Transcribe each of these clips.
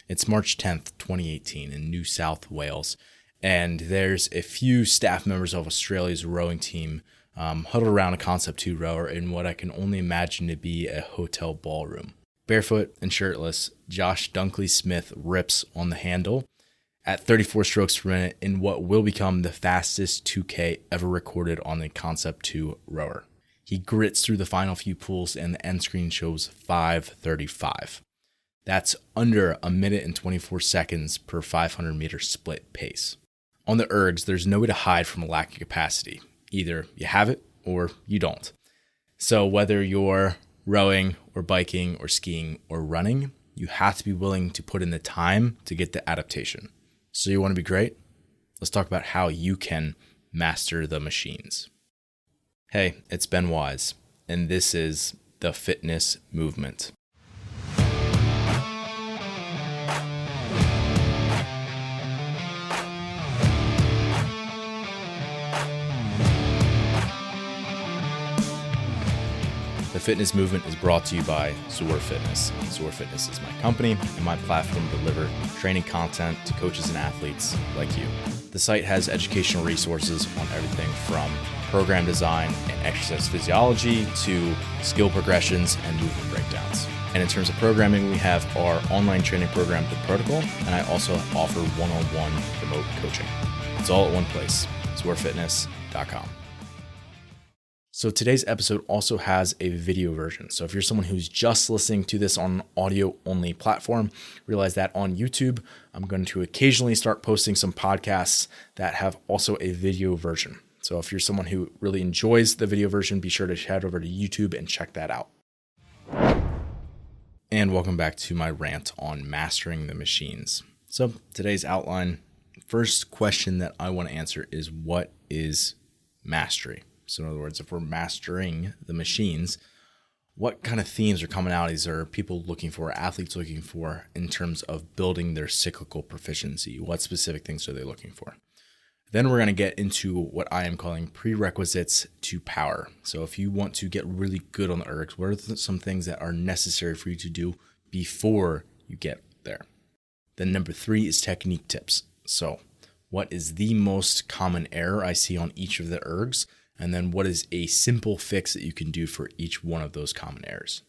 It's March 10th, 2018 in New South Wales, and there's a few staff members of Australia's rowing team huddled around a Concept 2 rower in what I can only imagine to be a hotel ballroom. Barefoot and shirtless, Josh Dunkley Smith rips on the handle at 34 strokes per minute in what will become the fastest 2K ever recorded on the Concept 2 rower. He grits through the final few pulls and the end screen shows 5:35. That's under a minute and 24 seconds per 500 meter split pace. On the ergs, there's no way to hide from a lack of capacity. Either you have it or you don't. So whether you're rowing or biking or skiing or running, you have to be willing to put in the time to get the adaptation. So you want to be great? Let's talk about how you can master the machines. Hey, it's Ben Wise, and this is The Fitness Movement. The Fitness Movement is brought to you by Zor Fitness. Zor Fitness is my company and my platform to deliver training content to coaches and athletes like you. The site has educational resources on everything from program design and exercise physiology to skill progressions and movement breakdowns. And in terms of programming, we have our online training program, The Protocol, and I also offer one-on-one remote coaching. It's all at one place, zorfitness.com. So today's episode also has a video version. So if you're someone who's just listening to this on an audio-only platform, realize that on YouTube, I'm going to occasionally start posting some podcasts that have also a video version. So if you're someone who really enjoys the video version, be sure to head over to YouTube and check that out. And welcome back to my rant on mastering the machines. So today's outline, first question that I want to answer is, what is mastery? So in other words, if we're mastering the machines, what kind of themes or commonalities are people looking for, athletes looking for in terms of building their cyclical proficiency? What specific things are they looking for? Then we're going to get into what I am calling prerequisites to power. So if you want to get really good on the ergs, what are some things that are necessary for you to do before you get there? Then number 3 is technique tips. So what is the most common error I see on each of the ergs? And then what is a simple fix that you can do for each one of those common errors?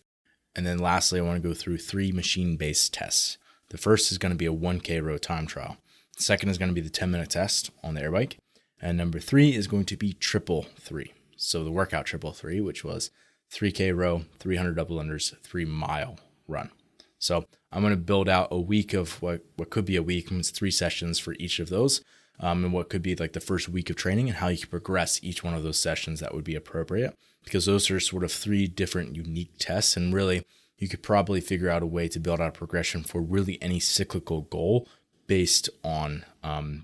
And then lastly, I want to go through 3 machine-based tests. The first is going to be a 1K row time trial. The second is going to be the 10-minute test on the air bike. And number 3 is going to be triple 3. So the workout triple 3, which was 3K row, 300 double unders, 3-mile run. So I'm going to build out a week of what could be a week, and it's 3 sessions for each of those. And what could be like the first week of training and how you can progress each one of those sessions that would be appropriate, because those are sort of 3 different unique tests. And really, you could probably figure out a way to build out a progression for really any cyclical goal based on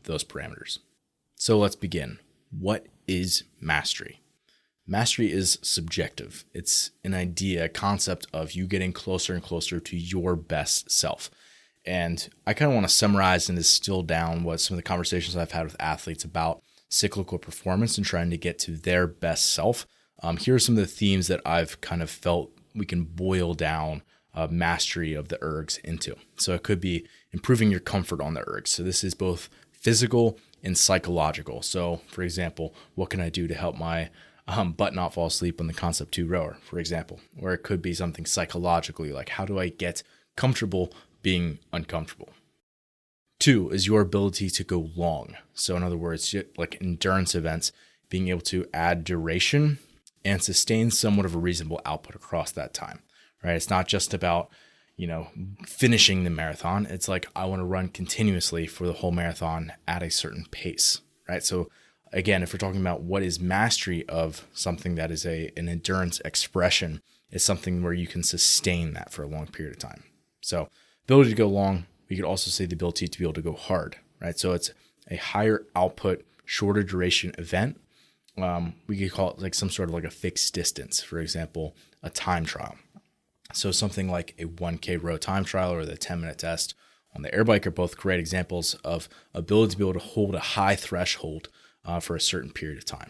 those parameters. So let's begin. What is mastery? Mastery is subjective. It's an idea, a concept of you getting closer and closer to your best self. And I kind of want to summarize and distill down what some of the conversations I've had with athletes about cyclical performance and trying to get to their best self. Here are some of the themes that I've kind of felt we can boil down mastery of the ergs into. So it could be improving your comfort on the ergs. So this is both physical and psychological. So for example, what can I do to help my butt not fall asleep on the Concept 2 rower, for example? Or it could be something psychologically, like how do I get comfortable being uncomfortable? 2 is your ability to go long. So in other words, like endurance events, being able to add duration and sustain somewhat of a reasonable output across that time, right? It's not just about, finishing the marathon. It's like, I want to run continuously for the whole marathon at a certain pace, right? So again, if we're talking about what is mastery of something that is an endurance expression, it's something where you can sustain that for a long period of time. So ability to go long, we could also say the ability to be able to go hard, right? So it's a higher output, shorter duration event. We could call it like some sort of like a fixed distance, for example, a time trial. So something like a 1K row time trial or the 10-minute test on the air bike are both great examples of ability to be able to hold a high threshold for a certain period of time.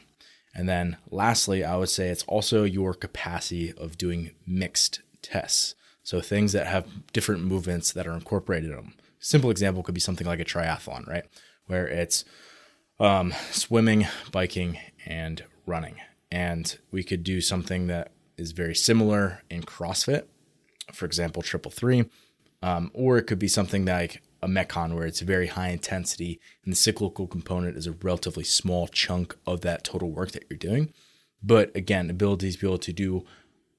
And then lastly, I would say it's also your capacity of doing mixed tests. So things that have different movements that are incorporated in them. simple example could be something like a triathlon, right? Where it's swimming, biking, and running. And we could do something that is very similar in CrossFit, for example, 333, or it could be something like a Metcon where it's very high intensity and the cyclical component is a relatively small chunk of that total work that you're doing. But again, ability to be able to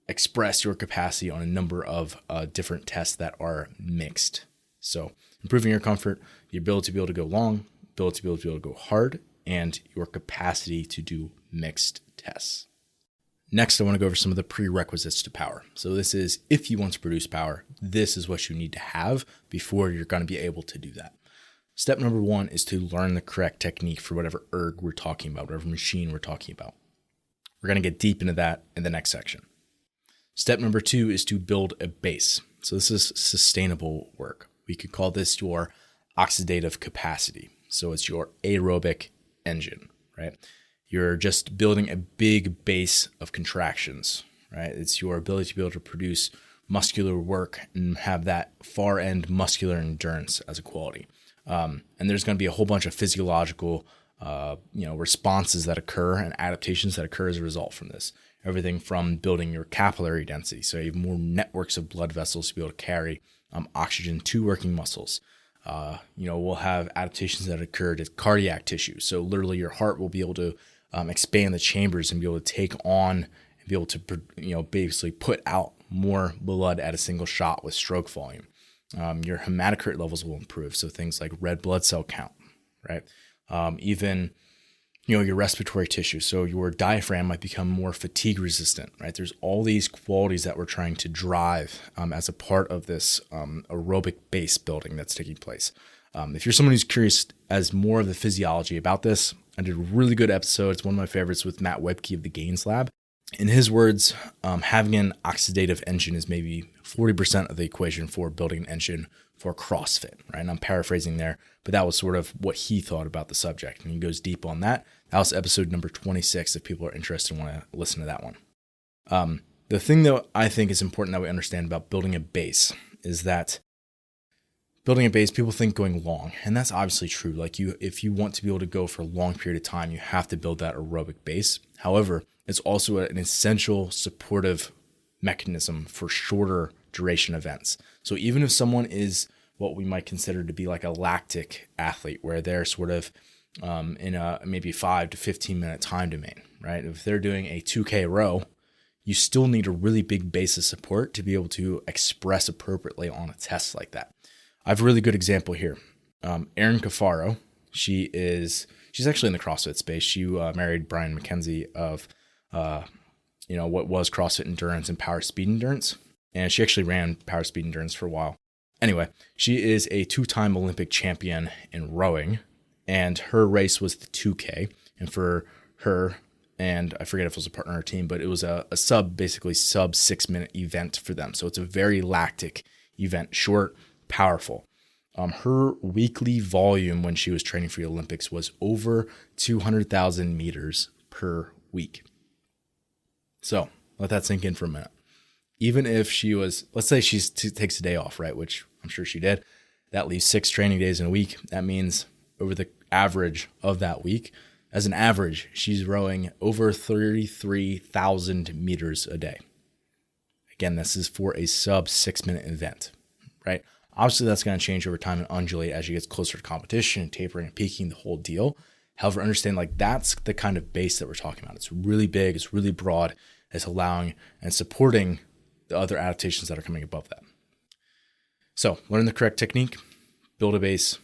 express your capacity on a number of different tests that are mixed. So improving your comfort, the ability to be able to go long, ability to be able to go hard, and your capacity to do mixed tests. Next, I want to go over some of the prerequisites to power. So this is, if you want to produce power, this is what you need to have before you're going to be able to do that. Step number 1 is to learn the correct technique for whatever erg we're talking about, whatever machine we're talking about. We're going to get deep into that in the next section. Step number 2 is to build a base. So this is sustainable work. We could call this your oxidative capacity. So it's your aerobic engine, right? You're just building a big base of contractions, right? It's your ability to be able to produce muscular work and have that far end muscular endurance as a quality. And there's going to be a whole bunch of physiological, responses that occur and adaptations that occur as a result from this. Everything from building your capillary density, so you have more networks of blood vessels to be able to carry oxygen to working muscles. We'll have adaptations that occur to cardiac tissue. So literally your heart will be able to expand the chambers and be able to take on and be able to, basically put out more blood at a single shot with stroke volume. Your hematocrit levels will improve. So things like red blood cell count, right? Even your respiratory tissue. So your diaphragm might become more fatigue resistant, right? There's all these qualities that we're trying to drive as a part of this aerobic base building that's taking place. If you're someone who's curious as more of the physiology about this, I did a really good episode. It's one of my favorites with Matt Webke of the Gains Lab. In his words, having an oxidative engine is maybe 40% of the equation for building an engine for CrossFit, right? And I'm paraphrasing there, but that was sort of what he thought about the subject. And he goes deep on that. That was episode number 26 if people are interested and want to listen to that one. The thing that I think is important that we understand about building a base is that building a base, people think going long, and that's obviously true. If you want to be able to go for a long period of time, you have to build that aerobic base. However, it's also an essential supportive mechanism for shorter duration events. So even if someone is what we might consider to be like a lactic athlete, where they're sort of in a maybe 5 to 15 minute time domain, right? If they're doing a 2K row, you still need a really big base of support to be able to express appropriately on a test like that. I have a really good example here. Erin Cafaro, she's actually in the CrossFit space. She married Brian McKenzie of what was CrossFit Endurance and Power Speed Endurance. And she actually ran Power Speed Endurance for a while. Anyway, she is a 2-time Olympic champion in rowing, and her race was the 2K. And for her, and I forget if it was a partner or team, but it was a sub 6-minute event for them. So it's a very lactic event, short, powerful. Her weekly volume when she was training for the Olympics was over 200,000 meters per week. So let that sink in for a minute. Even if she was, let's say she takes a day off, right? Which I'm sure she did. That leaves 6 training days in a week. That means over the average of that week, as an average, she's rowing over 33,000 meters a day. Again, this is for a sub 6-minute event, right? Obviously, that's going to change over time and undulate as she gets closer to competition and tapering and peaking, the whole deal. However, understand that's the kind of base that we're talking about. It's really big. It's really broad. It's allowing and supporting the other adaptations that are coming above that. So learn the correct technique, build a base,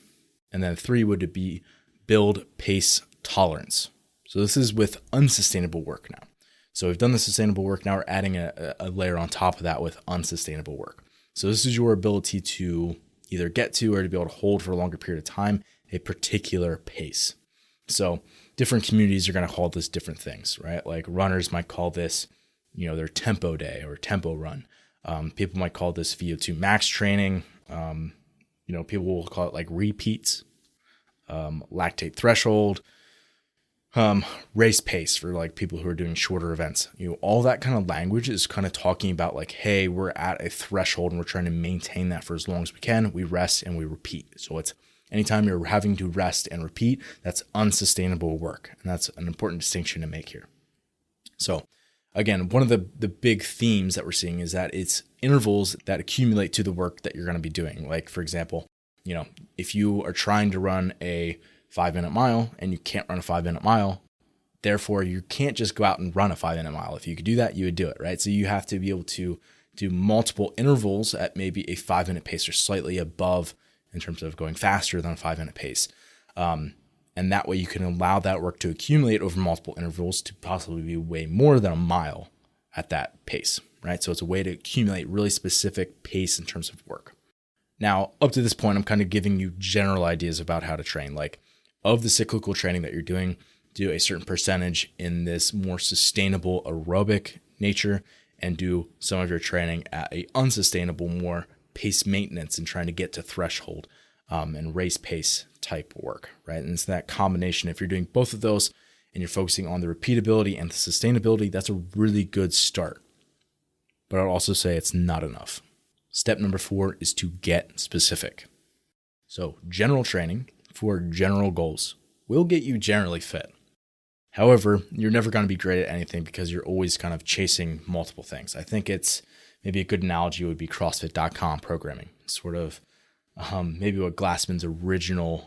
and then 3 would be build pace tolerance. So this is with unsustainable work now. So we've done the sustainable work. Now we're adding a layer on top of that with unsustainable work. So this is your ability to either get to or to be able to hold for a longer period of time a particular pace. So different communities are going to call this different things, right? Like runners might call this, their tempo day or tempo run. People might call this VO2 max training. People will call it like repeats, lactate threshold. Race pace for like people who are doing shorter events. All that kind of language is kind of talking about like, hey, we're at a threshold and we're trying to maintain that for as long as we can. We rest and we repeat. So it's anytime you're having to rest and repeat, that's unsustainable work. And that's an important distinction to make here. So again, one of the big themes that we're seeing is that it's intervals that accumulate to the work that you're going to be doing. Like, for example, if you are trying to run a 5-minute mile and you can't run a 5-minute mile, therefore you can't just go out and run a 5-minute mile. If you could do that, you would do it, right? So you have to be able to do multiple intervals at maybe a 5-minute pace or slightly above in terms of going faster than a 5-minute pace. And that way you can allow that work to accumulate over multiple intervals to possibly be way more than a mile at that pace, right? So it's a way to accumulate really specific pace in terms of work. Now, up to this point, I'm kind of giving you general ideas about how to train. Like, of the cyclical training that you're doing, do a certain percentage in this more sustainable aerobic nature, and do some of your training at a unsustainable, more pace maintenance and trying to get to threshold and race pace type work, right? And it's that combination. If you're doing both of those and you're focusing on the repeatability and the sustainability, that's a really good start. But I'd also say it's not enough. Step number 4 is to get specific. So general training for general goals will get you generally fit. However, you're never going to be great at anything because you're always kind of chasing multiple things. I think it's maybe a good analogy would be CrossFit.com programming, sort of maybe what Glassman's original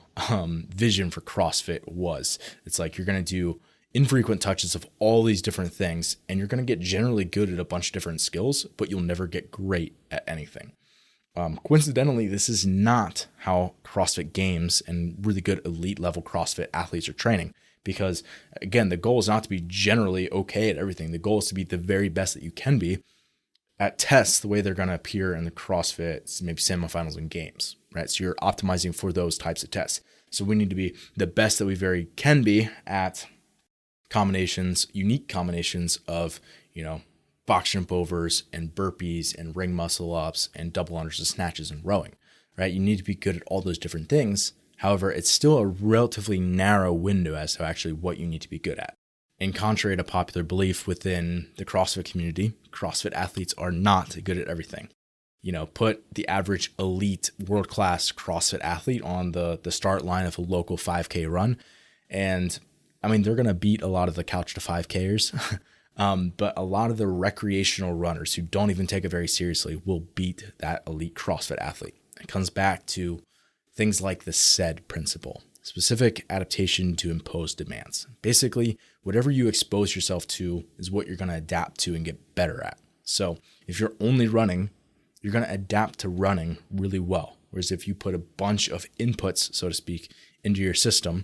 vision for CrossFit was. It's like you're going to do infrequent touches of all these different things, and you're going to get generally good at a bunch of different skills, but you'll never get great at anything. Coincidentally, this is not how CrossFit Games and really good elite level CrossFit athletes are training. Because again, the goal is not to be generally okay at everything. The goal is to be the very best that you can be at tests the way they're going to appear in the CrossFit, maybe semifinals and games, right? So you're optimizing for those types of tests. So we need to be the best that we very can be at combinations, unique combinations of, box jump overs and burpees and ring muscle ups and double unders and snatches and rowing, right? You need to be good at all those different things. However, it's still a relatively narrow window as to actually what you need to be good at. And contrary to popular belief within the CrossFit community, CrossFit athletes are not good at everything. Put the average elite world-class CrossFit athlete on the start line of a local 5K run. And they're going to beat a lot of the couch to 5Kers, but a lot of the recreational runners who don't even take it very seriously will beat that elite CrossFit athlete. It comes back to things like the SAID principle, specific adaptation to imposed demands. Basically, whatever you expose yourself to is what you're going to adapt to and get better at. So if you're only running, you're going to adapt to running really well. Whereas if you put a bunch of inputs, so to speak, into your system,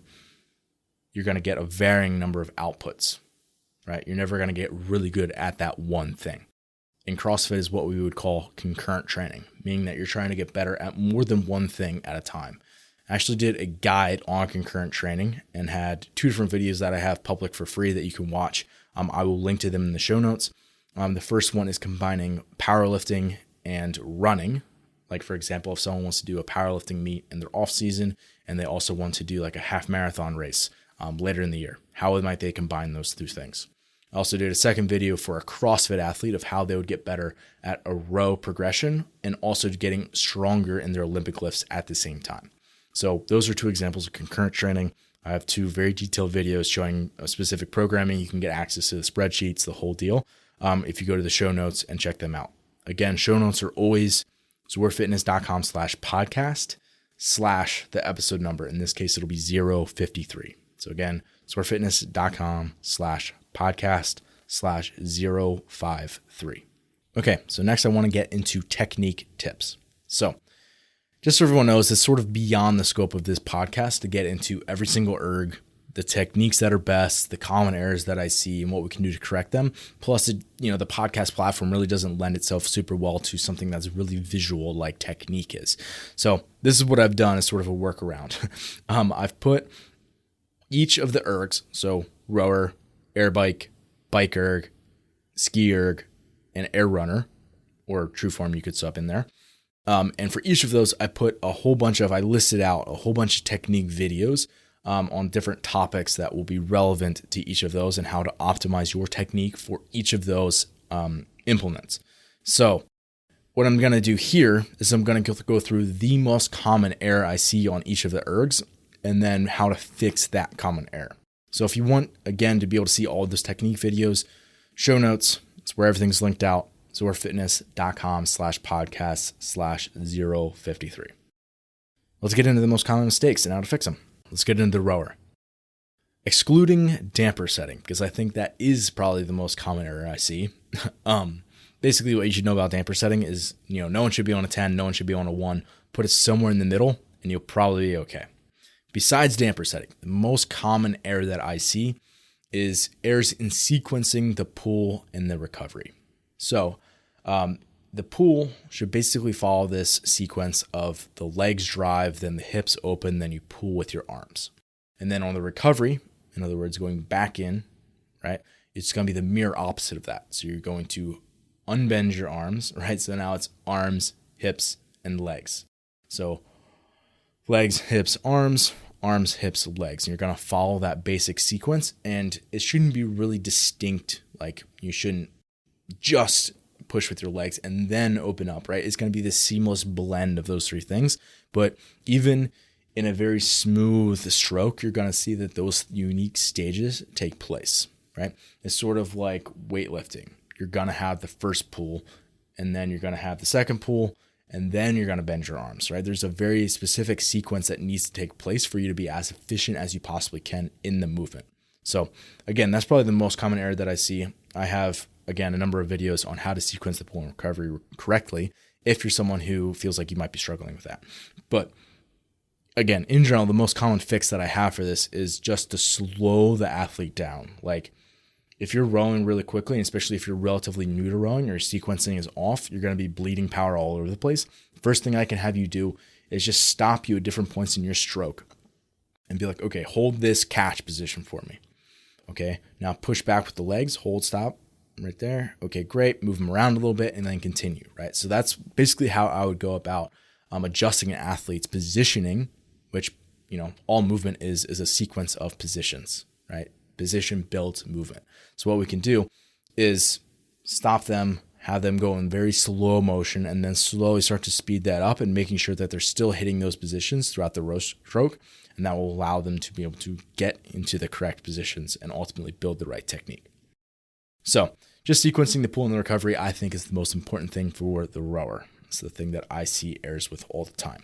you're going to get a varying number of outputs, right? You're never going to get really good at that one thing. In CrossFit is what we would call concurrent training, meaning that you're trying to get better at more than one thing at a time. I actually did a guide on concurrent training and had 2 different videos that I have public for free that you can watch. I will link to them in the show notes. The first one is combining powerlifting and running. Like, for example, if someone wants to do a powerlifting meet in their off season and they also want to do like a half marathon race later in the year, how might they combine those 2 things? I also did a second video for a CrossFit athlete of how they would get better at a row progression and also getting stronger in their Olympic lifts at the same time. So those are 2 examples of concurrent training. I have 2 very detailed videos showing a specific programming. You can get access to the spreadsheets, the whole deal, if you go to the show notes and check them out. Again, show notes are always zwerfitness.com/podcast/ the episode number. In this case, it'll be 053. So again, zwerfitness.com/podcast/053. Okay, so next I want to get into technique tips. So just so everyone knows, it's sort of beyond the scope of this podcast to get into every single erg, the techniques that are best, the common errors that I see, and what we can do to correct them. Plus, the podcast platform really doesn't lend itself super well to something that's really visual like technique is. So this is what I've done as sort of a workaround. I've put each of the ergs, so rower, air bike, bike erg, ski erg, and air runner, or true form you could sub in there. And for each of those, I listed out a whole bunch of technique videos on different topics that will be relevant to each of those and how to optimize your technique for each of those implements. So what I'm going to do here is I'm going to go through the most common error I see on each of the ergs and then how to fix that common error. So if you want, again, to be able to see all of those technique videos, show notes, it's where everything's linked out, zorfitness.com/podcast/053. Let's get into the most common mistakes and how to fix them. Let's get into the rower. Excluding damper setting, because I think that is probably the most common error I see. Basically, what you should know about damper setting is, no one should be on a 10, no one should be on a 1. Put it somewhere in the middle, and you'll probably be okay. Besides damper setting, the most common error that I see is errors in sequencing the pull and the recovery. So the pull should basically follow this sequence of the legs drive, then the hips open, then you pull with your arms. And then on the recovery, in other words, going back in, right, it's going to be the mirror opposite of that. So you're going to unbend your arms, right? So now it's arms, hips, and legs. So legs, hips, arms, hips, legs. And you're going to follow that basic sequence, and it shouldn't be really distinct. Like, you shouldn't just push with your legs and then open up, right? It's going to be this seamless blend of those three things. But even in a very smooth stroke, you're going to see that those unique stages take place, right? It's sort of like weightlifting. You're going to have the first pull, and then you're going to have the second pull, and then you're going to bend your arms, right? There's a very specific sequence that needs to take place for you to be as efficient as you possibly can in the movement. So again, that's probably the most common error that I see. I have, again, a number of videos on how to sequence the pull and recovery correctly if you're someone who feels like you might be struggling with that. But again, in general, the most common fix that I have for this is just to slow the athlete down. Like, if you're rowing really quickly, and especially if you're relatively new to rowing, your sequencing is off, you're going to be bleeding power all over the place. First thing I can have you do is just stop you at different points in your stroke and be like, okay, hold this catch position for me. Okay, now push back with the legs, hold, stop, right there. Okay, great. Move them around a little bit and then continue, right? So that's basically how I would go about adjusting an athlete's positioning, which, all movement is a sequence of positions, right? Position, build, movement. So what we can do is stop them, have them go in very slow motion, and then slowly start to speed that up and making sure that they're still hitting those positions throughout the row stroke. And that will allow them to be able to get into the correct positions and ultimately build the right technique. So just sequencing the pull and the recovery, I think, is the most important thing for the rower. It's the thing that I see errors with all the time.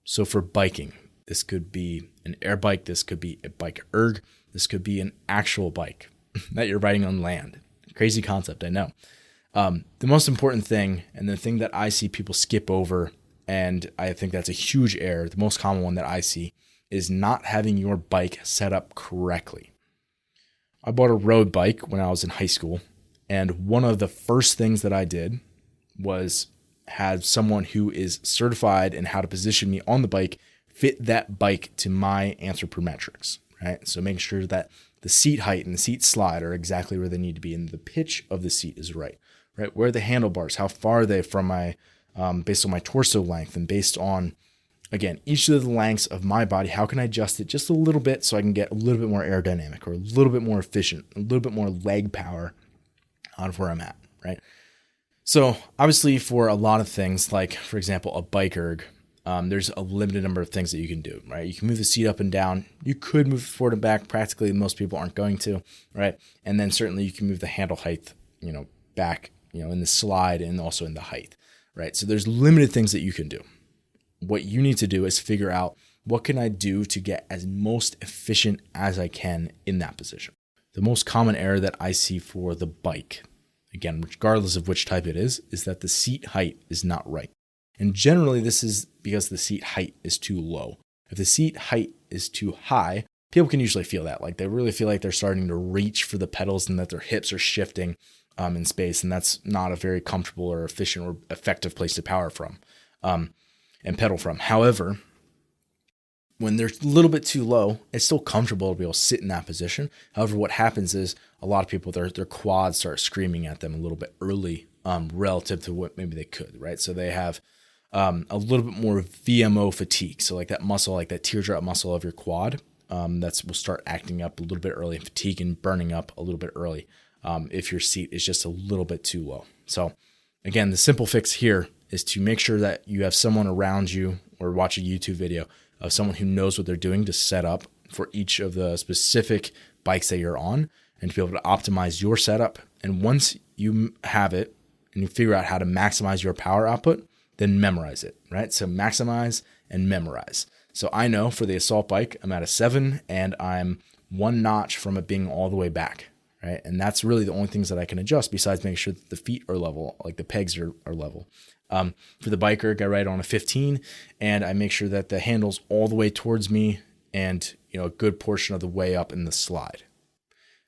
So for biking, this could be an air bike. This could be a bike erg. This could be an actual bike that you're riding on land. Crazy concept, I know. The most important thing, and the thing that I see people skip over, and I think that's a huge error, the most common one that I see, is not having your bike set up correctly. I bought a road bike when I was in high school, and one of the first things that I did was have someone who is certified in how to position me on the bike fit that bike to my anthropometrics, right? So making sure that the seat height and the seat slide are exactly where they need to be, and the pitch of the seat is right? Where are the handlebars? How far are they from my, based on my torso length, and based on, again, each of the lengths of my body, how can I adjust it just a little bit so I can get a little bit more aerodynamic or a little bit more efficient, a little bit more leg power out of where I'm at, right? So obviously for a lot of things, like for example, a bike erg, there's a limited number of things that you can do, right? You can move the seat up and down. You could move it forward and back. Practically, most people aren't going to, right? And then certainly you can move the handle height, back, in the slide and also in the height, right? So there's limited things that you can do. What you need to do is figure out, what can I do to get as most efficient as I can in that position? The most common error that I see for the bike, again, regardless of which type it is that the seat height is not right. And generally, this is because the seat height is too low. If the seat height is too high, people can usually feel that. Like, they really feel like they're starting to reach for the pedals and that their hips are shifting in space. And that's not a very comfortable or efficient or effective place to power from and pedal from. However, when they're a little bit too low, it's still comfortable to be able to sit in that position. However, what happens is a lot of people, their quads start screaming at them a little bit early relative to what maybe they could, right? So they have a little bit more VMO fatigue. So like that muscle, like that teardrop muscle of your quad, will start acting up a little bit early, fatigue and burning up a little bit early if your seat is just a little bit too low. So again, the simple fix here is to make sure that you have someone around you or watch a YouTube video of someone who knows what they're doing to set up for each of the specific bikes that you're on and to be able to optimize your setup. And once you have it and you figure out how to maximize your power output, then memorize it, right? So maximize and memorize. So I know for the assault bike, I'm at a 7 and I'm one notch from it being all the way back, right? And that's really the only things that I can adjust besides making sure that the feet are level, like the pegs are level. For the bike erg, I ride on a 15 and I make sure that the handle's all the way towards me and a good portion of the way up in the slide.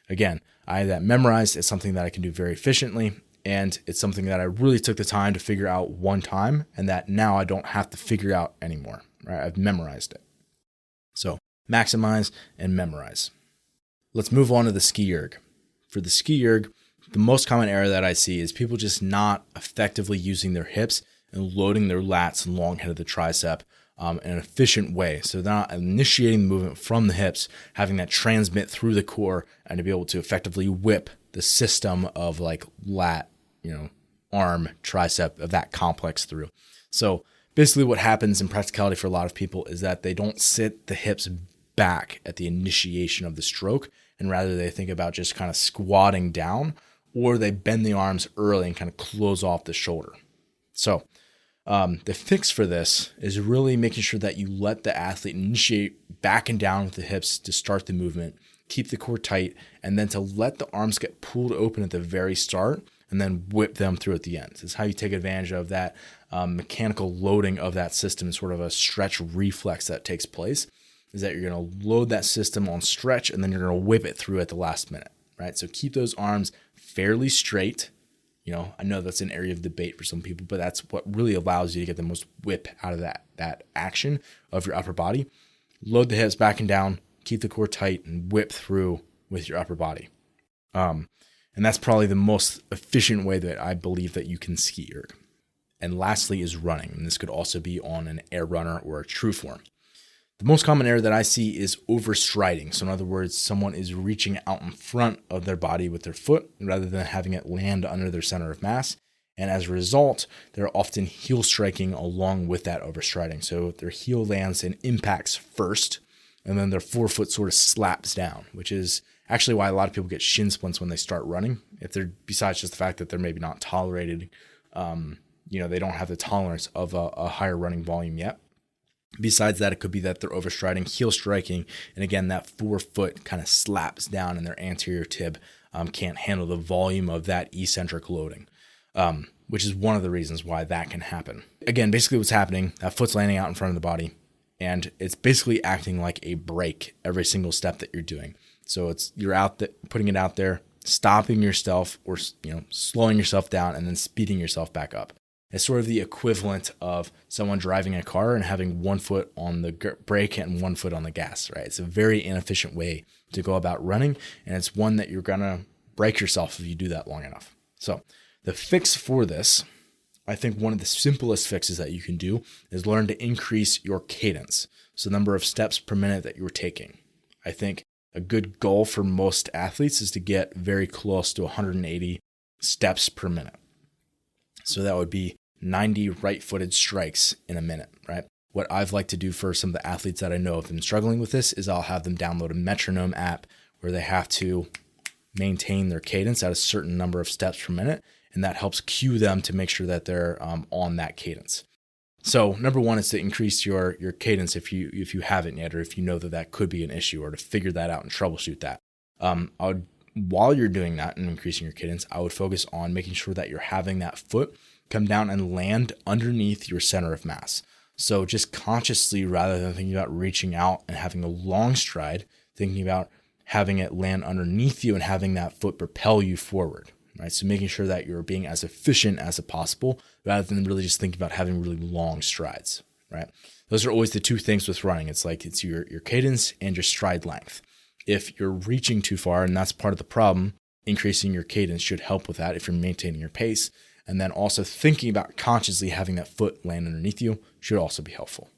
Again, I have that memorized. It's something that I can do very efficiently. And it's something that I really took the time to figure out one time and that now I don't have to figure out anymore, right? I've memorized it. So maximize and memorize. Let's move on to the ski erg. For the ski erg, the most common error that I see is people just not effectively using their hips and loading their lats and long head of the tricep in an efficient way. So they're not initiating the movement from the hips, having that transmit through the core and to be able to effectively whip the system of like lat, arm, tricep of that complex through. So basically what happens in practicality for a lot of people is that they don't sit the hips back at the initiation of the stroke, and rather they think about just kind of squatting down, or they bend the arms early and kind of close off the shoulder. So the fix for this is really making sure that you let the athlete initiate back and down with the hips to start the movement, keep the core tight, and then to let the arms get pulled open at the very start and then whip them through at the end. This is how you take advantage of that mechanical loading of that system, sort of a stretch reflex that takes place, is that you're going to load that system on stretch and then you're going to whip it through at the last minute, right? So keep those arms fairly straight. I know that's an area of debate for some people, but that's what really allows you to get the most whip out of that action of your upper body. Load the hips back and down, keep the core tight, and whip through with your upper body. And that's probably the most efficient way that I believe that you can ski erg. And lastly is running. And this could also be on an air runner or a true form. The most common error that I see is overstriding. So in other words, someone is reaching out in front of their body with their foot rather than having it land under their center of mass. And as a result, they're often heel striking along with that overstriding. So their heel lands and impacts first, and then their forefoot sort of slaps down, which is actually why a lot of people get shin splints when they start running. If they're, besides just the fact that they're maybe not tolerated, they don't have the tolerance of a higher running volume yet. Besides that, it could be that they're overstriding, heel striking, and again, that forefoot kind of slaps down and their anterior tib can't handle the volume of that eccentric loading, which is one of the reasons why that can happen. Again, basically what's happening, that foot's landing out in front of the body, and it's basically acting like a brake every single step that you're doing. So you're out there, putting it out there, stopping yourself or slowing yourself down and then speeding yourself back up. It's sort of the equivalent of someone driving a car and having one foot on the brake and one foot on the gas, right? It's a very inefficient way to go about running, and it's one that you're going to break yourself if you do that long enough. So the fix for this, I think one of the simplest fixes that you can do is learn to increase your cadence. So the number of steps per minute that you're taking. I think a good goal for most athletes is to get very close to 180 steps per minute. So that would be 90 right-footed strikes in a minute, right? What I've liked to do for some of the athletes that I know have been struggling with this is I'll have them download a metronome app where they have to maintain their cadence at a certain number of steps per minute, and that helps cue them to make sure that they're on that cadence. So number one is to increase your cadence if you haven't yet, or if you know that could be an issue, or to figure that out and troubleshoot that. While you're doing that and increasing your cadence, I would focus on making sure that you're having that foot come down and land underneath your center of mass. So just consciously, rather than thinking about reaching out and having a long stride, thinking about having it land underneath you and having that foot propel you forward, right? So making sure that you're being as efficient as possible rather than really just thinking about having really long strides, right? Those are always the two things with running. It's your cadence and your stride length. If you're reaching too far, and that's part of the problem, increasing your cadence should help with that if you're maintaining your pace. And then also thinking about consciously having that foot land underneath you should also be helpful.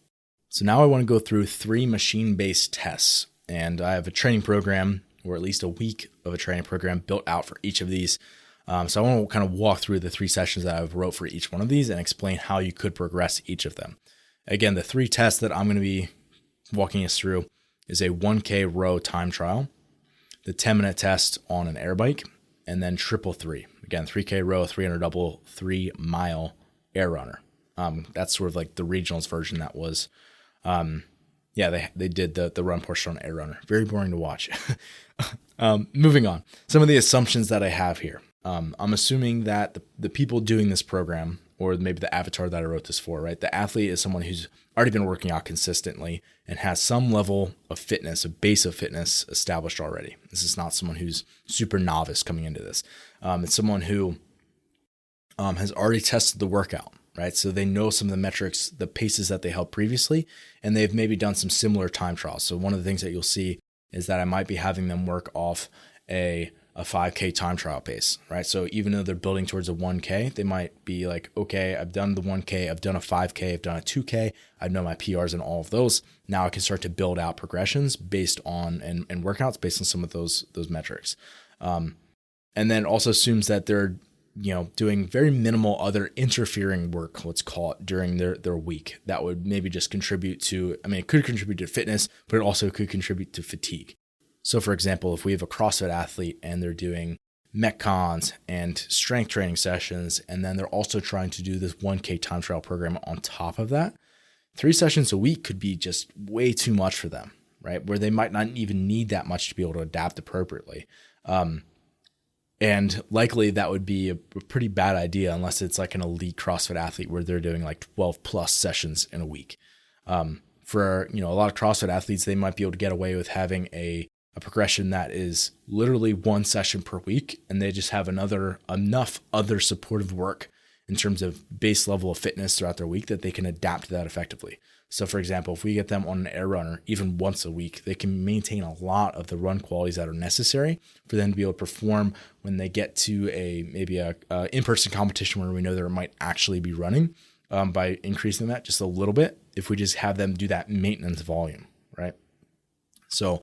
So now I want to go through 3 machine-based tests and I have a training program, or at least a week of a training program built out for each of these. So I want to kind of walk through the 3 sessions that I've wrote for each one of these and explain how you could progress each of them. Again, the 3 tests that I'm going to be walking us through is a 1K row time trial, the 10-minute test on an air bike, and then triple 3. Again, 3K row, 300 double, 3-mile air runner. That's sort of like the regionals version that was, they did the run portion on air runner. Very boring to watch. Moving on. Some of the assumptions that I have here. I'm assuming that the people doing this program, or maybe the avatar that I wrote this for, right? The athlete is someone who's already been working out consistently and has some level of fitness, a base of fitness established already. This is not someone who's super novice coming into this. It's someone who has already tested the workout, right? So they know some of the metrics, the paces that they held previously, and they've maybe done some similar time trials. So one of the things that you'll see is that I might be having them work off a 5K time trial pace, right? So even though they're building towards a 1K, they might be like, okay, I've done the 1K, I've done a 5K, I've done a 2K, I know my PRs in all of those. Now I can start to build out progressions based on, and workouts based on some of those metrics. And then also assumes that they're, doing very minimal other interfering work, let's call it, during their week. That would maybe just contribute to, it could contribute to fitness, but it also could contribute to fatigue. So for example, if we have a CrossFit athlete and they're doing Metcons and strength training sessions, and then they're also trying to do this 1K time trial program on top of that, 3 sessions a week could be just way too much for them, right? Where they might not even need that much to be able to adapt appropriately. And likely that would be a pretty bad idea unless it's like an elite CrossFit athlete where they're doing like 12 plus sessions in a week. For a lot of CrossFit athletes, they might be able to get away with having a progression that is literally 1 session per week, and they just have enough other supportive work in terms of base level of fitness throughout their week that they can adapt to that effectively. So for example, if we get them on an air runner even once a week, they can maintain a lot of the run qualities that are necessary for them to be able to perform when they get to maybe a in-person competition where we know there might actually be running, by increasing that just a little bit if we just have them do that maintenance volume, right? So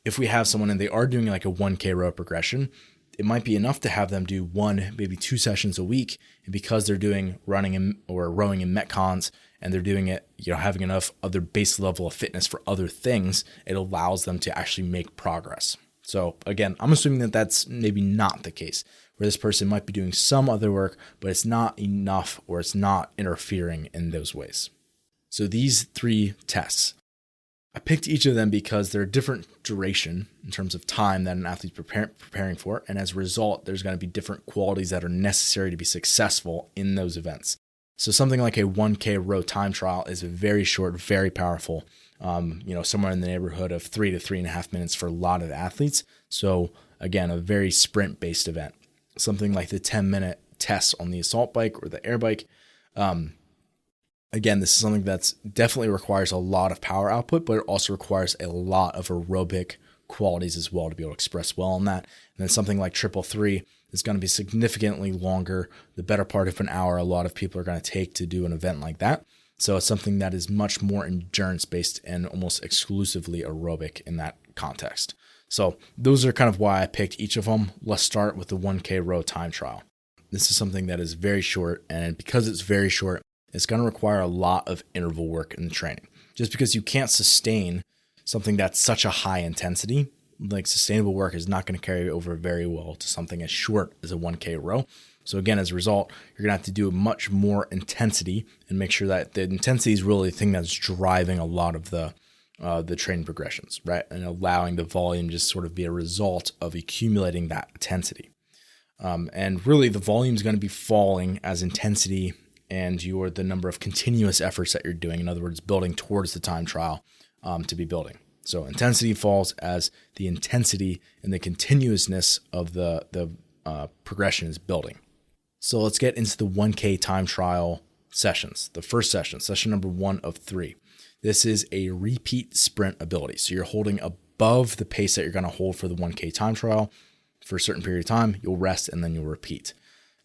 if we have someone and they are doing like a 1K row progression, it might be enough to have them do 1, maybe 2 sessions a week. And because they're doing running or rowing in Metcons, and they're doing it, having enough other base level of fitness for other things, it allows them to actually make progress. So again, I'm assuming that that's maybe not the case, where this person might be doing some other work, but it's not enough, or it's not interfering in those ways. So these 3 tests, I picked each of them because they're a different duration in terms of time that an athlete's preparing for. And as a result, there's going to be different qualities that are necessary to be successful in those events. So something like a 1K row time trial is very short, very powerful, somewhere in the neighborhood of 3 to 3.5 minutes for a lot of athletes. So again, a very sprint-based event. Something like the 10-minute test on the assault bike or the air bike, again, this is something that's definitely requires a lot of power output, but it also requires a lot of aerobic qualities as well to be able to express well on that. And then something like triple 3 is going to be significantly longer, the better part of an hour. A lot of people are going to take to do an event like that. So it's something that is much more endurance based and almost exclusively aerobic in that context. So those are kind of why I picked each of them. Let's start with the 1K row time trial. This is something that is very short, and because it's very short, it's going to require a lot of interval work in the training. Just because you can't sustain something that's such a high intensity, like sustainable work is not going to carry over very well to something as short as a 1K row. So again, as a result, you're going to have to do much more intensity and make sure that the intensity is really the thing that's driving a lot of the training progressions, right? And allowing the volume just sort of be a result of accumulating that intensity. And really the volume is going to be falling as intensity and the number of continuous efforts that you're doing. In other words, building towards the time trial to be building. So intensity falls as the intensity and the continuousness of the progression is building. So let's get into the 1K time trial sessions. The first session, session number 1 of 3. This is a repeat sprint ability. So you're holding above the pace that you're going to hold for the 1K time trial for a certain period of time. You'll rest and then you'll repeat.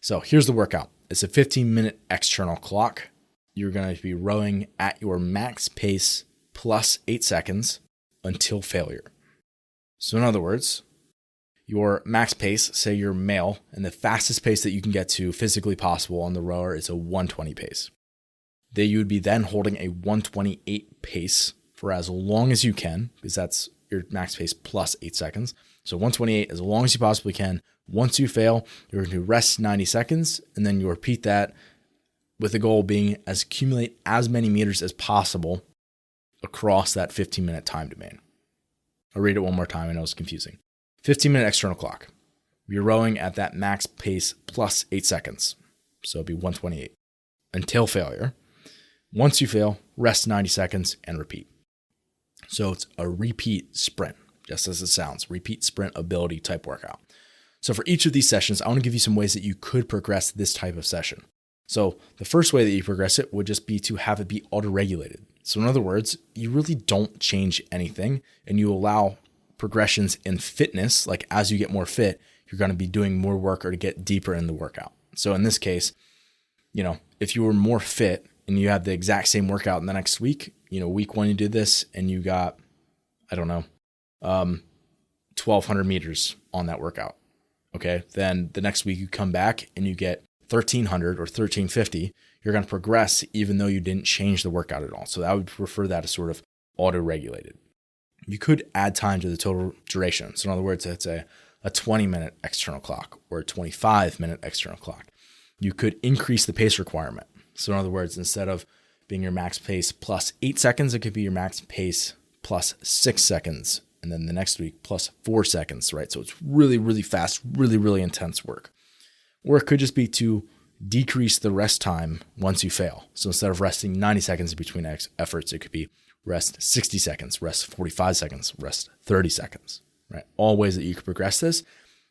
So here's the workout. It's a 15-minute external clock. You're going to be rowing at your max pace plus 8 seconds until failure. So in other words, your max pace, say you're male, and the fastest pace that you can get to physically possible on the rower is a 120 pace. You would be then holding a 128 pace for as long as you can, because that's your max pace plus 8 seconds. So 128 as long as you possibly can. Once you fail, you're going to rest 90 seconds, and then you repeat that with the goal being accumulate as many meters as possible across that 15-minute time domain. I'll read it one more time. I know it's confusing. 15-minute external clock. You're rowing at that max pace plus 8 seconds. So it'd be 128 until failure. Once you fail, rest 90 seconds and repeat. So it's a repeat sprint, just as it sounds, repeat sprint ability type workout. So for each of these sessions, I want to give you some ways that you could progress this type of session. So the first way that you progress it would just be to have it be auto-regulated. So in other words, you really don't change anything and you allow progressions in fitness, like as you get more fit, you're going to be doing more work or to get deeper in the workout. So in this case, if you were more fit and you had the exact same workout in the next week, week 1 you did this and you got, 1,200 meters on that workout. Okay. Then the next week you come back and you get 1,300 or 1,350. You're going to progress even though you didn't change the workout at all. So I would refer that as sort of auto-regulated. You could add time to the total duration. So in other words, it's a 20-minute external clock or a 25-minute external clock. You could increase the pace requirement. So in other words, instead of being your max pace plus 8 seconds, it could be your max pace plus 6 seconds. And then the next week plus 4 seconds, right? So it's really, really fast, really, really intense work. Or it could just be to decrease the rest time once you fail. So instead of resting 90 seconds between efforts, it could be rest 60 seconds, rest 45 seconds, rest 30 seconds, right? All ways that you could progress this.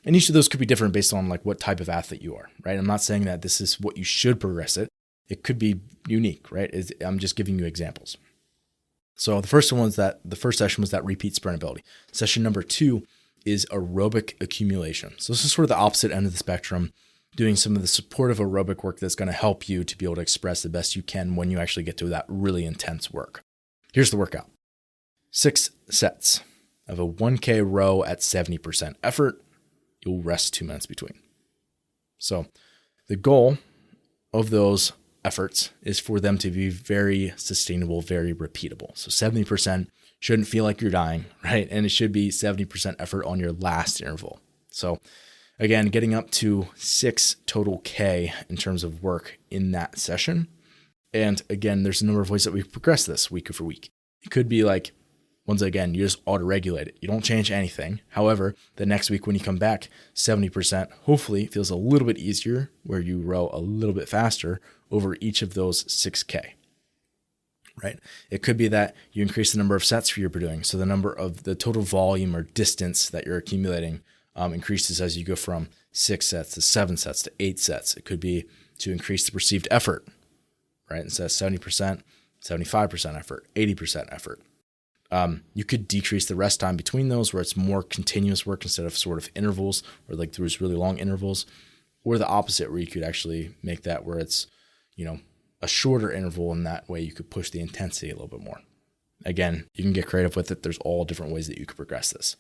And each of those could be different based on like what type of athlete you are, right? I'm not saying that this is what you should progress it. It could be unique, right? I'm just giving you examples. So the first session was that repeat sprint ability. Session number 2 is aerobic accumulation. So this is sort of the opposite end of the spectrum, doing some of the supportive aerobic work that's going to help you to be able to express the best you can when you actually get to that really intense work. Here's the workout. 6 sets of a 1K row at 70% effort. You'll rest 2 minutes between. So the goal of those efforts is for them to be very sustainable, very repeatable. So 70% shouldn't feel like you're dying, right? And it should be 70% effort on your last interval. So again, getting up to 6 total K in terms of work in that session. And again, there's a number of ways that we progress this week over week. It could be like, once again, you just auto-regulate it. You don't change anything. However, the next week when you come back, 70% hopefully feels a little bit easier where you row a little bit faster over each of those 6K, right? It could be that you increase the number of sets you're doing. So the number of the total volume or distance that you're accumulating increases as you go from 6 sets to 7 sets to 8 sets. It could be to increase the perceived effort, right? Instead of 70%, 75% effort, 80% effort. You could decrease the rest time between those where it's more continuous work instead of sort of intervals or like those really long intervals, or the opposite where you could actually make that where it's, a shorter interval, and that way you could push the intensity a little bit more. Again, you can get creative with it. There's all different ways that you could progress this.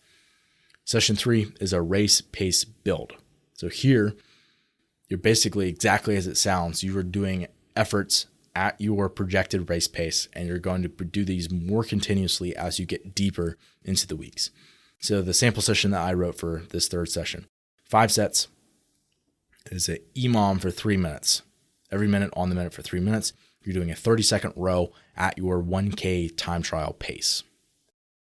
Session 3 is a race pace build. So here, you're basically exactly as it sounds. You are doing efforts at your projected race pace, and you're going to do these more continuously as you get deeper into the weeks. So the sample session that I wrote for this third session, 5 sets, is an EMOM for 3 minutes. Every minute on the minute for 3 minutes. You're doing a 30-second row at your 1K time trial pace.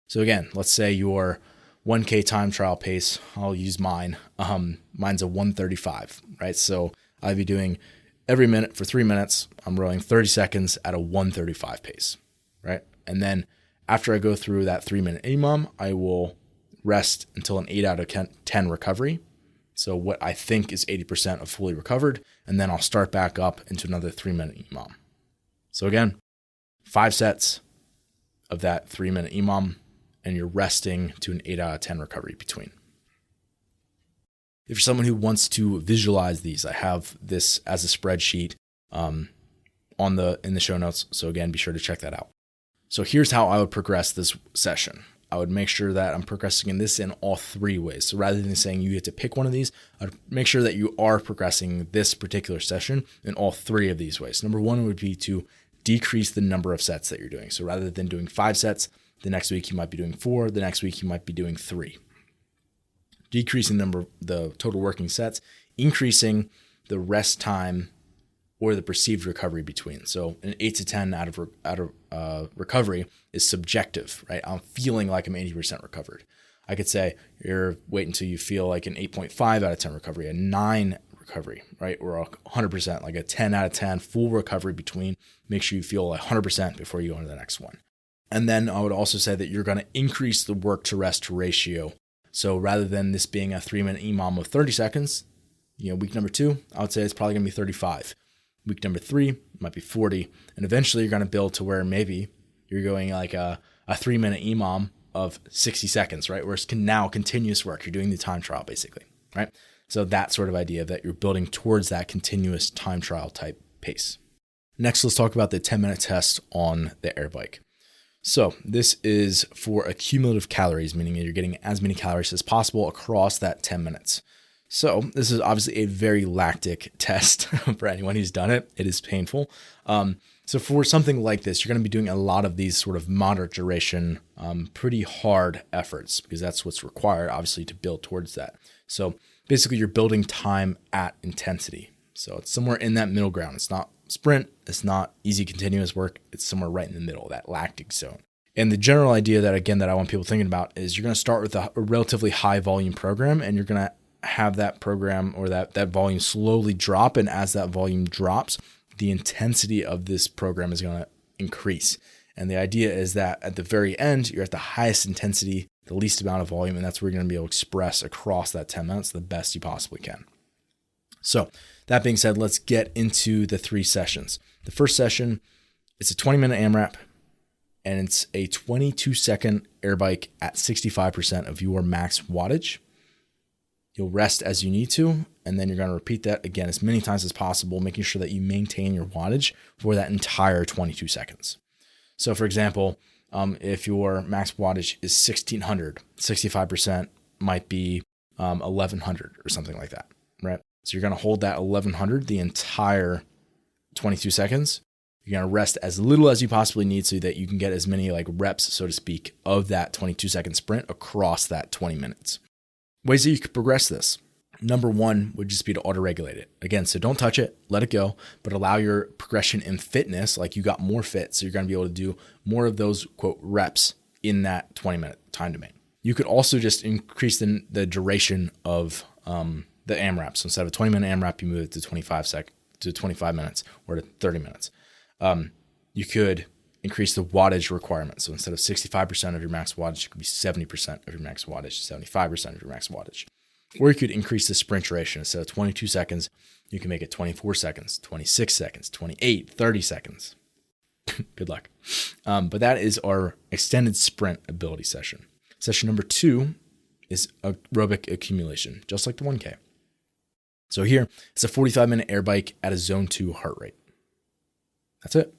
So again, let's say your 1K time trial pace, I'll use mine. Mine's a 135, right? So I'd be doing every minute for 3 minutes, I'm rowing 30 seconds at a 135 pace, right? And then after I go through that 3-minute EMOM, I will rest until an 8 out of 10 recovery. So what I think is 80% of fully recovered, and then I'll start back up into another 3-minute EMOM. So again, 5 sets of that 3-minute EMOM, and you're resting to an 8 out of 10 recovery between. If you're someone who wants to visualize these, I have this as a spreadsheet in the show notes. So again, be sure to check that out. So here's how I would progress this session. I would make sure that I'm progressing this in all three ways. So rather than saying you have to pick one of these, I'd make sure that you are progressing this particular session in all three of these ways. Number one would be to decrease the number of sets that you're doing. So rather than doing 5 sets, the next week you might be doing 4, the next week you might be doing 3. Decreasing the total working sets, increasing the rest time or the perceived recovery between. So an 8 to 10 out of recovery is subjective, right? I'm feeling like I'm 80% recovered. I could say you're wait until you feel like an 8.5 out of 10 recovery, a 9 recovery, right? Or 100%, like a 10 out of 10 full recovery between. Make sure you feel 100% before you go into the next one. And then I would also say that you're going to increase the work to rest ratio. So rather than this being a 3-minute EMOM of 30 seconds, week number 2, I would say it's probably going to be 35. Week number 3 might be 40. And eventually you're going to build to where maybe you're going like a 3-minute EMOM of 60 seconds, right? Where it's now continuous work. You're doing the time trial basically, right? So that sort of idea that you're building towards that continuous time trial type pace. Next, let's talk about the 10-minute test on the air bike. So this is for accumulative calories, meaning that you're getting as many calories as possible across that 10 minutes. So this is obviously a very lactic test for anyone who's done it. It is painful. So for something like this, you're going to be doing a lot of these sort of moderate duration, pretty hard efforts because that's what's required, obviously, to build towards that. So basically, you're building time at intensity. So it's somewhere in that middle ground. It's not sprint. It's not easy continuous work. It's somewhere right in the middle, that lactic zone. And the general idea that I want people thinking about is you're going to start with a relatively high volume program, and you're going to have that program or that volume slowly drop. And as that volume drops, the intensity of this program is going to increase. And the idea is that at the very end, you're at the highest intensity, the least amount of volume, and that's where you're going to be able to express across that 10 minutes the best you possibly can. So that being said, let's get into the 3 sessions. The first session, it's a 20-minute AMRAP, and it's a 22-second air bike at 65% of your max wattage. You'll rest as you need to, and then you're going to repeat that again as many times as possible, making sure that you maintain your wattage for that entire 22 seconds. So for example, if your max wattage is 1600, 65% might be 1100 or something like that, right? So you're going to hold that 1100 the entire 22 seconds. You're going to rest as little as you possibly need so that you can get as many reps, so to speak, of that 22-second sprint across that 20 minutes. Ways that you could progress this. Number 1 would just be to auto-regulate it. Again, so don't touch it, let it go, but allow your progression in fitness, like you got more fit, so you're going to be able to do more of those, quote, reps in that 20-minute time domain. You could also just increase the duration of the AMRAP. So instead of a 20-minute AMRAP, you move it to 25 minutes or to 30 minutes. You could increase the wattage requirement. So instead of 65% of your max wattage, it could be 70% of your max wattage, 75% of your max wattage. Or you could increase the sprint duration. Instead of 22 seconds, you can make it 24 seconds, 26 seconds, 28, 30 seconds. Good luck. But that is our extended sprint ability session. Session number 2 is aerobic accumulation, just like the 1K. So here, it's a 45-minute air bike at a zone 2 heart rate. That's it.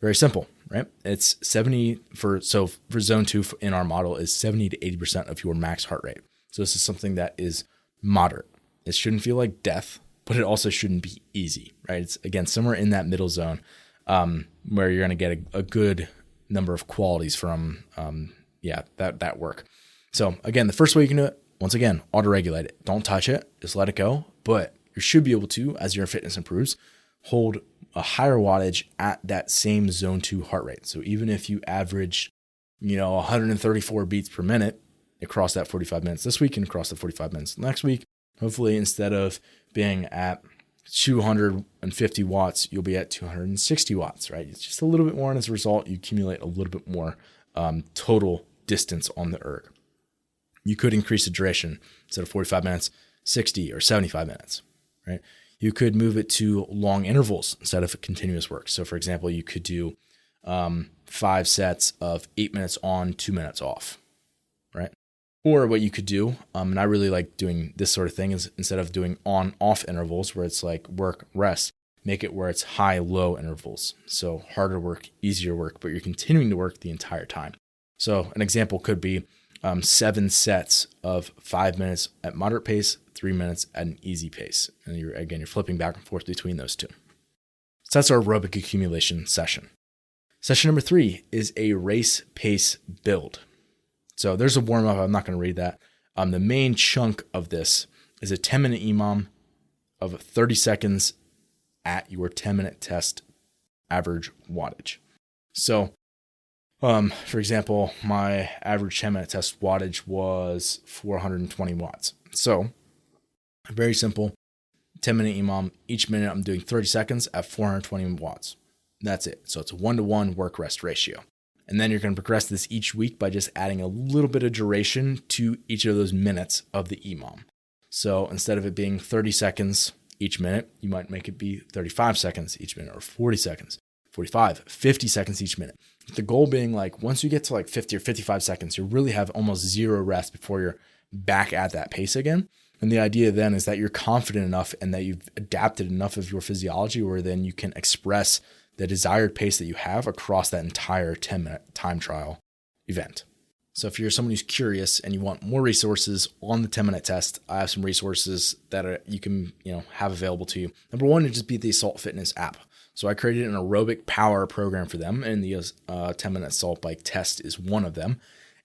Very simple, right? It's 70 for zone 2 in our model is 70 to 80% of your max heart rate. So this is something that is moderate. It shouldn't feel like death, but it also shouldn't be easy, right? It's again somewhere in that middle zone where you're going to get a good number of qualities from that work. So again, the first way you can do it, once again, auto-regulate it. Don't touch it, just let it go. But you should be able to, as your fitness improves, hold a higher wattage at that same zone 2 heart rate. So even if you average, 134 beats per minute across that 45 minutes this week and across the 45 minutes next week, hopefully instead of being at 250 watts, you'll be at 260 watts, right? It's just a little bit more, and as a result, you accumulate a little bit more total distance on the erg. You could increase the duration instead of 45 minutes, 60 or 75 minutes, right? You could move it to long intervals instead of continuous work. So for example, you could do 5 sets of 8 minutes on, 2 minutes off, right? Or what you could do, and I really like doing this sort of thing, is instead of doing on-off intervals where it's like work, rest, make it where it's high-low intervals. So harder work, easier work, but you're continuing to work the entire time. So an example could be 7 sets of 5 minutes at moderate pace, 3 minutes at an easy pace. And you're flipping back and forth between those two. So that's our aerobic accumulation session. Session number 3 is a race pace build. So there's a warm up. I'm not going to read that. The main chunk of this is a 10-minute EMOM of 30 seconds at your 10-minute test average wattage. So, for example, my average 10-minute test wattage was 420 watts. So, very simple, 10-minute EMOM. Each minute I'm doing 30 seconds at 420 watts. That's it. So it's a 1-to-1 work-rest ratio. And then you're going to progress this each week by just adding a little bit of duration to each of those minutes of the EMOM. So instead of it being 30 seconds each minute, you might make it be 35 seconds each minute, or 40 seconds, 45, 50 seconds each minute. The goal being like once you get to like 50 or 55 seconds, you really have almost zero rest before you're back at that pace again. And the idea then is that you're confident enough and that you've adapted enough of your physiology where then you can express the desired pace that you have across that entire 10-minute time trial event. So if you're someone who's curious and you want more resources on the 10-minute test, I have some resources that you can have available to you. Number one would just be the Assault Fitness app. So I created an aerobic power program for them, and the 10-minute assault bike test is one of them.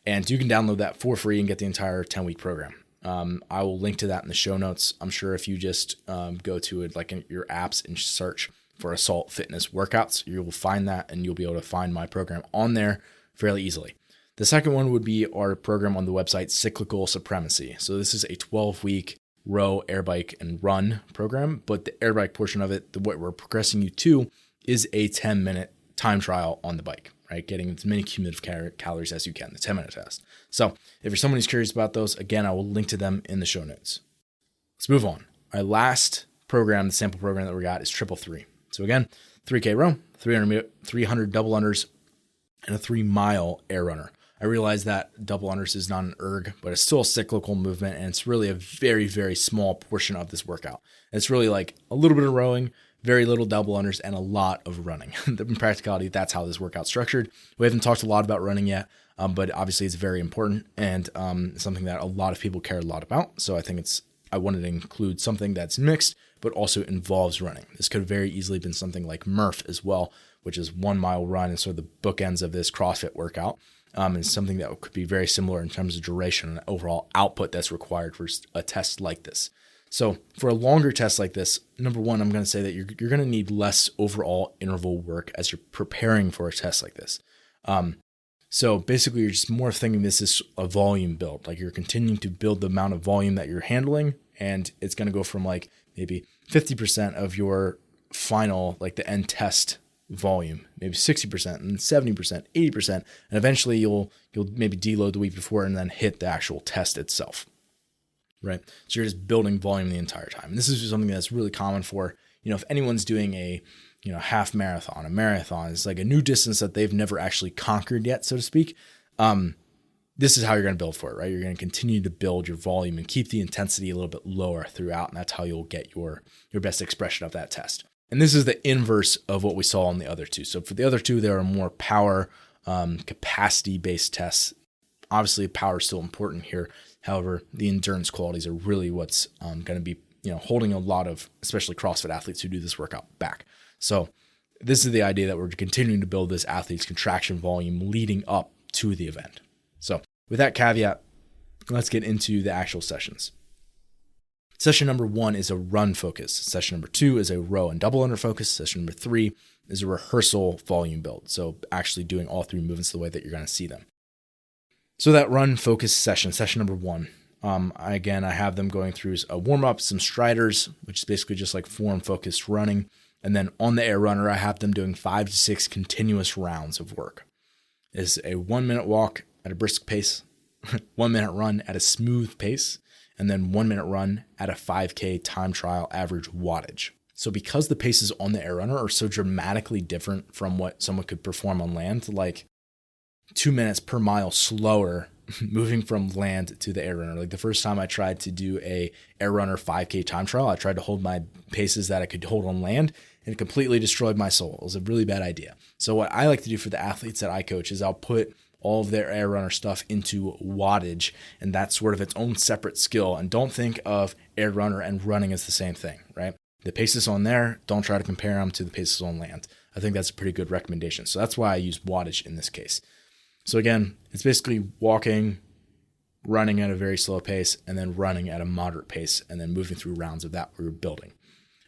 And you can download that for free and get the entire 10-week program. I will link to that in the show notes. I'm sure if you just go to it like in your apps and search for Assault Fitness workouts, you will find that and you'll be able to find my program on there fairly easily. The second one would be our program on the website, Cyclical Supremacy. So this is a 12-week row, air bike, and run program, but the air bike portion of it, what we're progressing you to is a 10-minute time trial on the bike, right? Getting as many cumulative calories as you can, the 10-minute test. So if you're someone who's curious about those, again, I will link to them in the show notes. Let's move on. Our last program, the sample program that we got is 333. So again, 3K row, 300 double unders, and a 3-mile air runner. I realize that double unders is not an erg, but it's still a cyclical movement, and it's really a very, very small portion of this workout. It's really like a little bit of rowing, very little double unders, and a lot of running. In practicality, that's how this workout's structured. We haven't talked a lot about running yet, but obviously it's very important and something that a lot of people care a lot about. So I wanted to include something that's mixed, but also involves running. This could have very easily been something like Murph as well, which is 1-mile run and sort of the bookends of this CrossFit workout. And something that could be very similar in terms of duration and overall output that's required for a test like this. So for a longer test like this, number one, I'm going to say that you're going to need less overall interval work as you're preparing for a test like this. So basically, you're just more thinking this is a volume build. Like you're continuing to build the amount of volume that you're handling, and it's going to go from like maybe 50% of your final, like the end test volume, maybe 60% and 70%, 80%, and eventually you'll maybe deload the week before and then hit the actual test itself, right? So you're just building volume the entire time. And this is something that's really common for, if anyone's doing a, half marathon, a marathon, it's like a new distance that they've never actually conquered yet, so to speak. This is how you're going to build for it, right? You're going to continue to build your volume and keep the intensity a little bit lower throughout, and that's how you'll get your best expression of that test. And this is the inverse of what we saw on the other two. So for the other two, there are more power, capacity-based tests. Obviously, power is still important here. However, the endurance qualities are really what's going to be, holding a lot of, especially CrossFit athletes who do this workout back. So this is the idea that we're continuing to build this athlete's contraction volume leading up to the event. So with that caveat, let's get into the actual sessions. Session number 1 is a run focus. Session number 2 is a row and double under focus. Session number 3 is a rehearsal volume build. So actually doing all 3 movements the way that you're going to see them. So that run focus session number 1, I have them going through a warm-up, some striders, which is basically just like form-focused running. And then on the air runner, I have them doing 5 to 6 continuous rounds of work. It's a 1-minute walk at a brisk pace, 1-minute run at a smooth pace, and then 1-minute run at a 5K time trial average wattage. So because the paces on the air runner are so dramatically different from what someone could perform on land, like 2 minutes per mile slower moving from land to the air runner. Like the first time I tried to do a air runner 5K time trial, I tried to hold my paces that I could hold on land, and it completely destroyed my soul. It was a really bad idea. So what I like to do for the athletes that I coach is I'll put all of their air runner stuff into wattage, and that's sort of its own separate skill. And don't think of air runner and running as the same thing, right? The paces on there, don't try to compare them to the paces on land. I think that's a pretty good recommendation. So that's why I use wattage in this case. So again, it's basically walking, running at a very slow pace, and then running at a moderate pace, and then moving through rounds of that where you're building.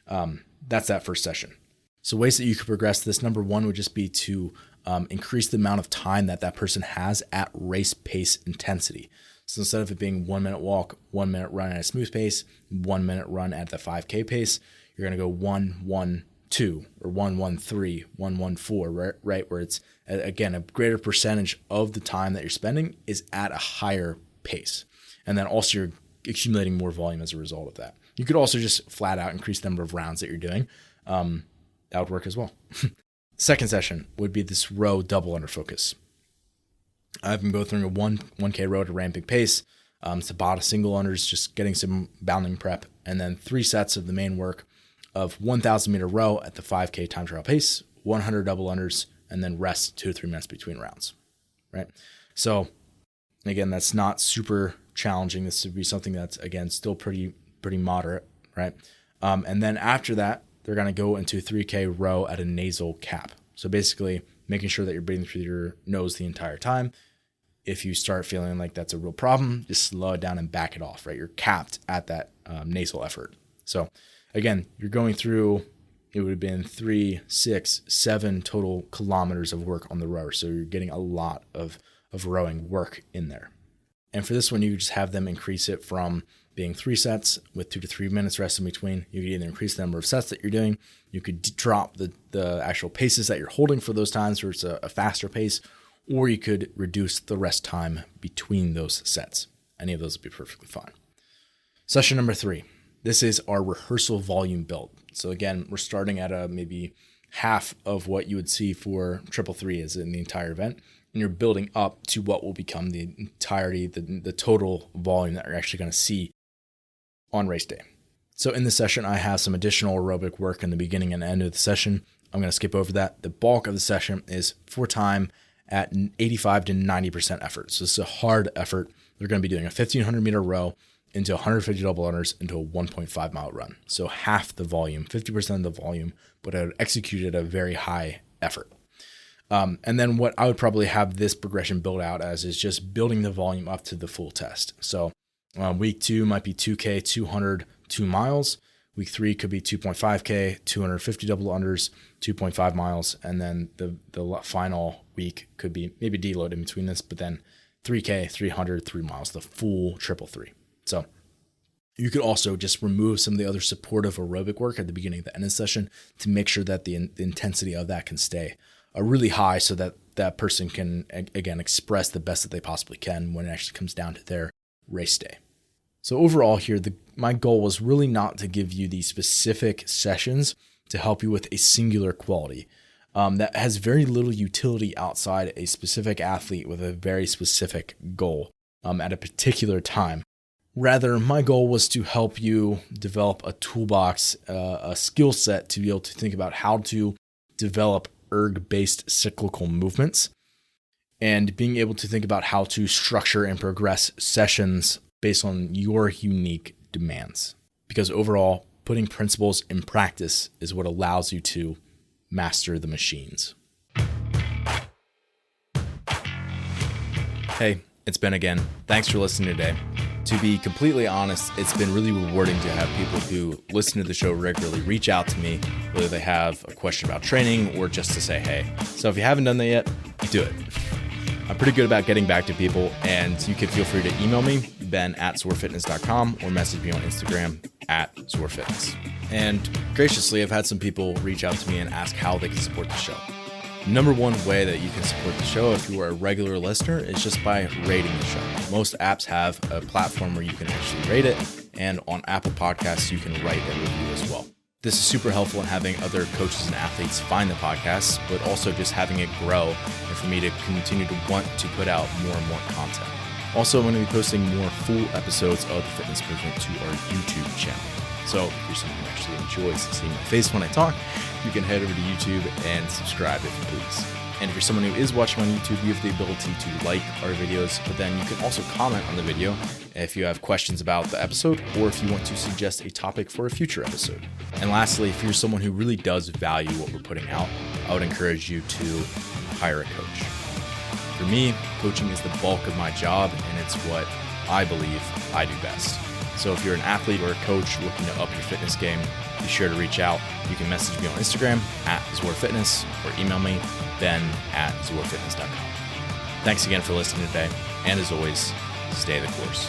That's that first session. So ways that you could progress this, number one would just be to increase the amount of time that person has at race pace intensity. So instead of it being 1 minute walk, 1 minute run at a smooth pace, 1 minute run at the 5K pace, you're going to go 1-1-2 or 1-1-3, 1-1-4, right? Where it's, again, a greater percentage of the time that you're spending is at a higher pace. And then also you're accumulating more volume as a result of that. You could also just flat out increase the number of rounds that you're doing. That would work as well. Second session would be this row double under focus. I've been going through a 1K row at a ramping pace. It's about a single unders, just getting some bounding prep, and then 3 sets of the main work of 1,000 meter row at the 5K time trial pace, 100 double unders, and then rest 2 to 3 minutes between rounds, right? So again, that's not super challenging. This would be something that's, again, still pretty moderate, right? And then after that, they're going to go into 3K row at a nasal cap. So basically making sure that you're breathing through your nose the entire time. If you start feeling like that's a real problem, just slow it down and back it off, right? You're capped at that nasal effort. So again, you're going through, it would have been 3, 6, 7 total kilometers of work on the rower. So you're getting a lot of rowing work in there. And for this one, you just have them increase it from being 3 sets with 2 to 3 minutes rest in between. You could either increase the number of sets that you're doing. You could drop the actual paces that you're holding for those times where it's a faster pace, or you could reduce the rest time between those sets. Any of those would be perfectly fine. Session number 3. This is our rehearsal volume build. So again, we're starting at maybe half of what you would see for 333 is in the entire event. And you're building up to what will become the entirety, the total volume that you're actually going to see on race day. So in this session, I have some additional aerobic work in the beginning and end of the session. I'm going to skip over that. The bulk of the session is for time at 85 to 90% effort. So it's a hard effort. They're going to be doing a 1,500 meter row into 150 double unders into a 1.5 mile run. So half the volume, 50% of the volume, but I would execute at a very high effort. And then what I would probably have this progression build out as is just building the volume up to the full test. So week 2 might be 2K, 200, 2 miles. Week 3 could be 2.5K, 250 double unders, 2.5 miles. And then the final week could be maybe deload in between this, but then 3K, 300, 3 miles, the full 333. So you could also just remove some of the other supportive aerobic work at the beginning of the end of the session to make sure that the intensity of that can stay really high so that that person can, again, express the best that they possibly can when it actually comes down to their race day. So overall here, my goal was really not to give you these specific sessions to help you with a singular quality that has very little utility outside a specific athlete with a very specific goal at a particular time. Rather, my goal was to help you develop a toolbox, a skill set to be able to think about how to develop erg-based cyclical movements and being able to think about how to structure and progress sessions based on your unique demands. Because overall, putting principles in practice is what allows you to master the machines. Hey, it's Ben again. Thanks for listening today. To be completely honest, it's been really rewarding to have people who listen to the show regularly reach out to me, whether they have a question about training or just to say hey. So if you haven't done that yet, do it. I'm pretty good about getting back to people, and you can feel free to email me, ben@zorfitness.com, or message me on Instagram @zorfitness. And graciously, I've had some people reach out to me and ask how they can support the show. Number one way that you can support the show if you are a regular listener is just by rating the show. Most apps have a platform where you can actually rate it, and on Apple Podcasts, you can write a review as well. This is super helpful in having other coaches and athletes find the podcast, but also just having it grow and for me to continue to want to put out more and more content. Also, I'm going to be posting more full episodes of the Fitness Movement to our YouTube channel. So if you're someone who actually enjoys seeing my face when I talk, you can head over to YouTube and subscribe if you please. And if you're someone who is watching on YouTube, you have the ability to like our videos, but then you can also comment on the video if you have questions about the episode or if you want to suggest a topic for a future episode. And lastly, if you're someone who really does value what we're putting out, I would encourage you to hire a coach. For me, coaching is the bulk of my job, and it's what I believe I do best. So if you're an athlete or a coach looking to up your fitness game, be sure to reach out. You can message me on Instagram @ZorFitness or email me ben@zorfitness.com. Thanks again for listening today, and as always, stay the course.